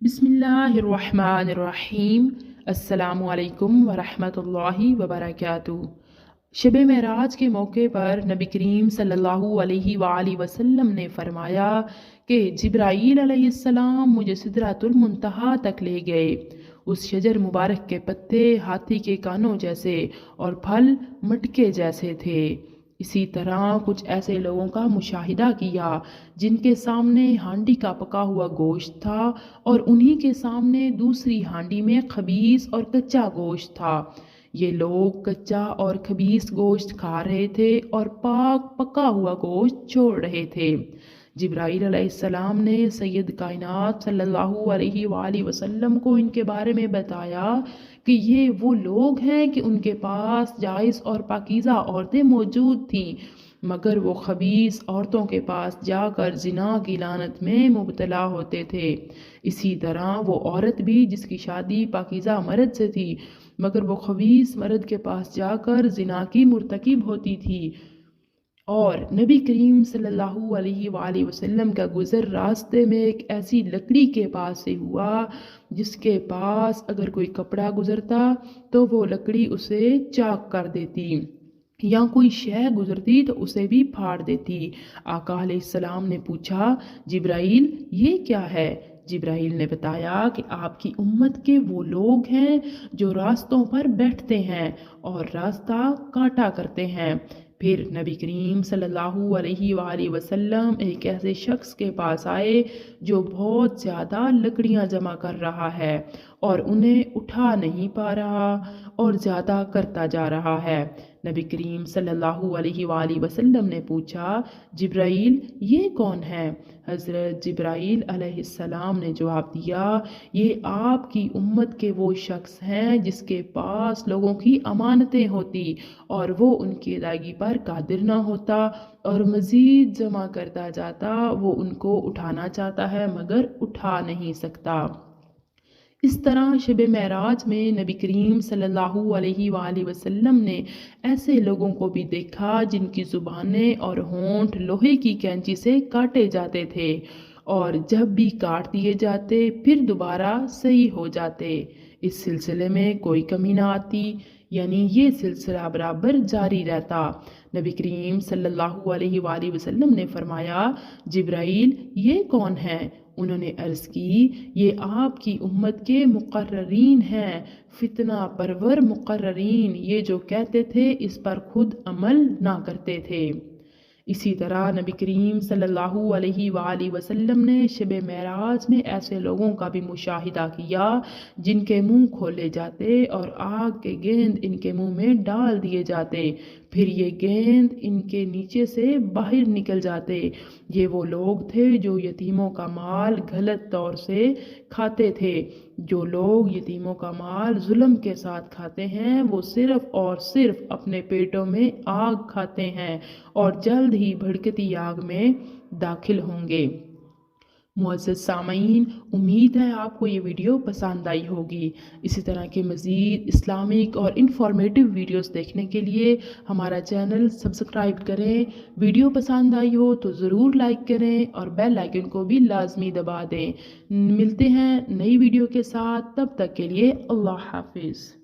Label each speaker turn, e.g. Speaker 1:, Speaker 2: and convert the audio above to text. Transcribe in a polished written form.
Speaker 1: बिस्मिल्लाहिर्रहमानिर्रहीम। अस्सलामु अलैकुम वरहमतुल्लाहि वबरकातुहू। शब महराज के मौके पर नबी करीम सल्लल्लाहु अलैहि वसल्लम ने फरमाया कि जिब्राईल अलैहिस्सलाम मुझे सिदरातुल मुंतहा तक ले गए। उस शजर मुबारक के पत्ते हाथी के कानों जैसे और फल मटके जैसे थे। इसी तरह कुछ ऐसे लोगों का मुशाहिदा किया जिनके सामने हांडी का पका हुआ गोश्त था और उन्हीं के सामने दूसरी हांडी में खबीस और कच्चा गोश्त था। ये लोग कच्चा और खबीस गोश्त खा रहे थे और पाक पका हुआ गोश्त छोड़ रहे थे। जिब्राईल अलैहिस्सलाम ने सैयद कायनात सल्लल्लाहु अलैहि वसल्लम को इनके बारे में बताया कि ये वो लोग हैं कि उनके पास जायज़ और पाकीज़ा औरतें मौजूद थीं, मगर वो खबीस औरतों के पास जाकर जिना की लानत में मुब्तला होते थे। इसी तरह वो औरत भी जिसकी शादी पाकीज़ा मर्द से थी, मगर वो खबीस मर्द के पास जाकर जिना की मुर्तकिब होती थी। और नबी करीम सल्लल्लाहु अलैहि वसल्लम का गुज़र रास्ते में एक ऐसी लकड़ी के पास से हुआ जिसके पास अगर कोई कपड़ा गुजरता तो वो लकड़ी उसे चाक कर देती, या कोई शय गुजरती तो उसे भी फाड़ देती। आका अलैहिस्सलाम ने पूछा, जिब्राईल ये क्या है? जिब्राईल ने बताया कि आपकी उम्मत के वो लोग हैं जो रास्तों पर बैठते हैं और रास्ता काटा करते हैं। फिर नबी करीम सल्लल्लाहु अलैहि वसल्लम एक ऐसे शख्स के पास आए जो बहुत ज़्यादा लकड़ियां जमा कर रहा है और उन्हें उठा नहीं पा रहा और ज़्यादा करता जा रहा है। नबी करीम सल्लल्लाहु अलैहि वसल्लम ने पूछा, जिब्राईल ये कौन है? हज़रत जिब्राईल अलैहिस्सलाम ने जवाब दिया, ये आपकी उम्मत के वो शख्स हैं जिसके पास लोगों की अमानतें होती और वो उनकी अदायगी पर कादिर ना होता और मज़ीद जमा करता जाता। वो उनको उठाना चाहता है मगर उठा नहीं सकता। इस तरह शब महराज में नबी करीम सल्लल्लाहु अलैहि वसल्लम ने ऐसे लोगों को भी देखा जिनकी ज़ुबानें और होंठ लोहे की कैंची से काटे जाते थे और जब भी काट दिए जाते फिर दोबारा सही हो जाते। इस सिलसिले में कोई कमी ना आती, यानी ये सिलसिला बराबर जारी रहता। नबी करीम सल्लल्लाहु अलैहि वसल्लम ने फरमाया, जिब्राईल ये कौन है? उन्होंने अर्ज़ की, ये आपकी उम्मत के मुक़र्ररीन हैं, फितना परवर मुक़र्ररीन, ये जो कहते थे इस पर खुद अमल ना करते थे। इसी तरह नबी करीम सल्लल्लाहु अलैहि वसल्लम ने शब महराज में ऐसे लोगों का भी मुशाहिदा किया जिनके मुंह खोले जाते और आग के गेंद इनके मुंह में डाल दिए जाते, फिर ये गेंद इनके नीचे से बाहर निकल जाते। ये वो लोग थे जो यतीमों का माल गलत तौर से खाते थे। जो लोग यतीमों का माल जुल्म के साथ खाते हैं वो सिर्फ और सिर्फ अपने पेटों में आग खाते हैं और जल्द ही भड़कती आग में दाखिल होंगे। मुअज़्ज़ज़ सामईन, उम्मीद है आपको ये वीडियो पसंद आई होगी। इसी तरह के मज़ीद इस्लामिक और इंफॉर्मेटिव वीडियोस देखने के लिए हमारा चैनल सब्सक्राइब करें। वीडियो पसंद आई हो तो ज़रूर लाइक करें और बेल आइकन को भी लाजमी दबा दें। मिलते हैं नई वीडियो के साथ, तब तक के लिए अल्लाह हाफिज़।